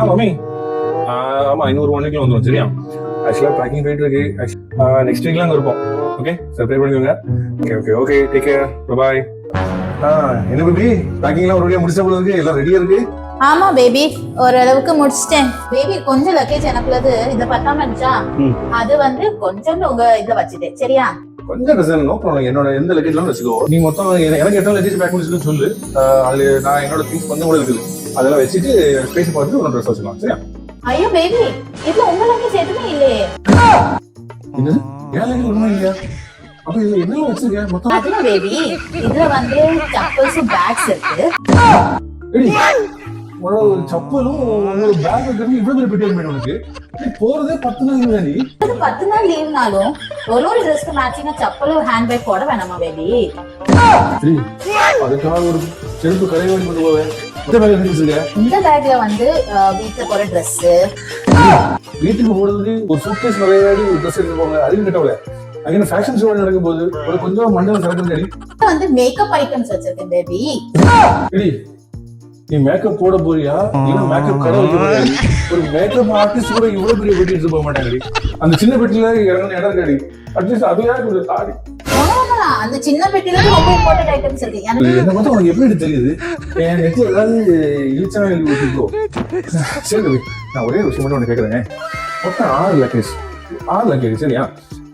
Mummy. ஆமா இன்னொரு 1 வீக்ல வந்துடும் சரியா? ஆக்சுவலா பேக்கிங் போயிட்டு இருக்கு. நெக்ஸ்ட் வீக்ல அங்க இருப்போம். ஓகே சர்ப்ரைஸ் பண்ணிக்கோங்க. Okay okay okay take care bye. என்ன பேபி பேக்கிங்லாம் ஒரு வழியா முடிச்ச போல இருக்கு, எல்லாம் ரெடியா இருக்கு. ஆமா பேபி ஓரளவுக்கு முடிச்சிட்டேன். பேபி கொஞ்சம் லக்கேஜ் எனக்குள்ளது இத பத்தாம இருந்துச்சா, அது வந்து கொஞ்சம் உங்க இத வச்சுட்டேன் சரியா? கொஞ்சம் பிரச்சனை நோ ப்ராப்ளம். என்னோட எந்த லக்கேஜ்லாம் வச்சுக்கோ. நீ மொத்தம் எனக்கு எத்தனை லக்கேஜ் பேக் பண்ணிச்சுன்னு சொல்லு. அது நான் என்னோட திங்ஸ் கொஞ்சம் கூட இருக்குது, அதெல்லாம் வச்சுட்டு ஸ்பேஸ் பார்த்துட்டு ஒரு ட்ரெஸ் வச்சுக்கலாம் சரியா? ஐயோ பேபி இதுல உங்க லக்கேஜ் எதுவுமே இல்லையே. என்னது ஏன் லக்கேஜ் ஒண்ணுமே இல்லையா? அப்ப இதுல என்ன வச்சிருக்க மொத்தம்? அதுல பேபி இதுல வந்து சப்பல்ஸ் பேக்ஸ் இருக்கு. உன்னோட சப்பலும் உங்களோட பேக் இருக்கிறது இவ்வளவு பெரிய பெட்டி வேணும் உனக்கு. நீ போறதே 10 நாள் லீவ் நீ. அது 10 நாள் லீவ்னாலும் ஒரு ட்ரெஸ்க்கு மேட்சிங்கா சப்பலும் ஹேண்ட் பேக் போட வேணாமா பேபி? அதுக்காக ஒரு செருப்பு கடையை வாங்கி கொண்டு போவேன். இந்த பேக் வச்சிருக்க? இந்த பேக்ல வந்து வீட்டுல போற ட்ரெஸ், வீட்டுக்கு போறதுக்கு ஒரு சூட்கேஸ் நிறைய ட்ரெஸ் எடுத்து போங்க. அதுவும் கிட்டவல அங்கே ஃபேஷன் ஷோ நடக்கும் போது ஒரு கொஞ்சம் மண்டலம் சரக்கு வந்து மேக்கப் ஐட்டம்ஸ் வச்சிருக்கேன் பேபி. நீ மேக்கப் போட போறியா இல்ல மேக்கப் கடை வைக்க போறியா? ஒரு மேக்கப் ஆர்டிஸ்ட் கூட இவ்வளவு பெரிய பெட்டி எடுத்து போக மாட்டாங்க. அந்த சின்ன பெட்டில இறங்கின இடம் இருக்காடி, அட்லீஸ்ட் அதையா கொஞ்சம் தாடி. அந்த சின்ன பெட்டில ரொம்ப இம்பார்ட்டன்ட் ஐட்டம்ஸ் இருக்கு. என்ன பார்த்தா உனக்கு எப்படி தெரியுது? என் நெட்ல ஏதாவது இழிச்சா எழுதி வச்சுக்கோ. சரி நான் ஒரே விஷயம் மட்டும் ஒன்று கேட்கறேன். மொத்தம் 6 லக்கேஜ் சரியா?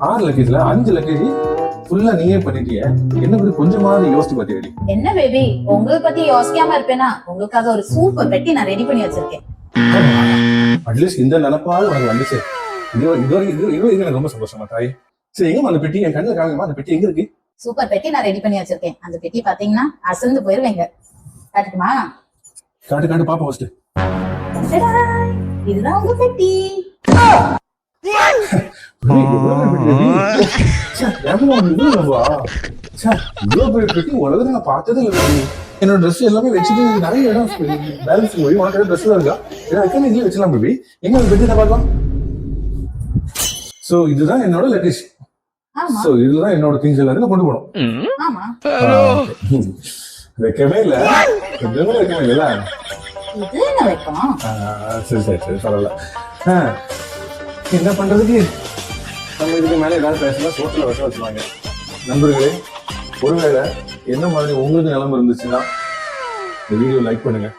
6 லக்கேஜ்ல 5 லக்கேஜ் ஃபுல்லா நீயே பண்ணிட்டிய. என்ன பத்தி கொஞ்சமாவது யோசிச்சு பாத்தியடி? என்ன பேபி உங்களை பத்தி யோசிக்காம இருப்பேனா? உங்களுக்காக ஒரு சூப்பர் பெட்டி நான் ரெடி பண்ணி வச்சிருக்கேன். அட்லீஸ்ட் இந்த நினைப்பாவது உனக்கு வந்துச்சு. இது எனக்கு ரொம்ப சந்தோஷமா தாய். சரி எங்க அந்த பெட்டி என் கண்ணுல காமிமா, அந்த பெட்டி எங்க இருக்கு? சூப்பர் பெட்டி நான் ரெடி பண்ணி வச்சிருக்கேன். அந்த பெட்டி பாத்தீங்கன்னா அசந்து போயிருவீங்க. காட்டுமா? காட்டு பாப்போம் ஃபர்ஸ்ட். இதுதான் உங்க பெட்டி. உலகத்தை பார்த்ததே இல்லை. என்னோட ட்ரெஸ் எல்லாமே வச்சுட்டு நிறைய இடம் பேலன்ஸ் உனக்கு ட்ரெஸ் இருக்கா? இதுல வச்சலாம் பேபி. எங்க பெட்டி பார்க்கலாம். சோ இதுதான் என்னோட லக்கேஜ். சோ இதுதான் என்னோட திங்ஸ் எல்லாத்தையும் கொண்டு போனோம். வைக்கவே இல்ல, வைக்கவே இல்ல. சரி சரி சரி பரவாயில்ல. என்ன பண்றதுக்கு நம்ம இதுக்கு மேல ஏதாவது பேசலாம், சோத்துல விஷம் வச்சுவாங்க. நண்பர்களே, ஒருவேளை என்ன மாதிரி உங்களுக்கு நிலைமை இருந்துச்சுன்னா இந்த வீடியோ லைக் பண்ணுங்க.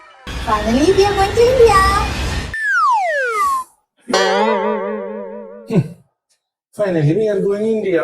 Finally we are going India.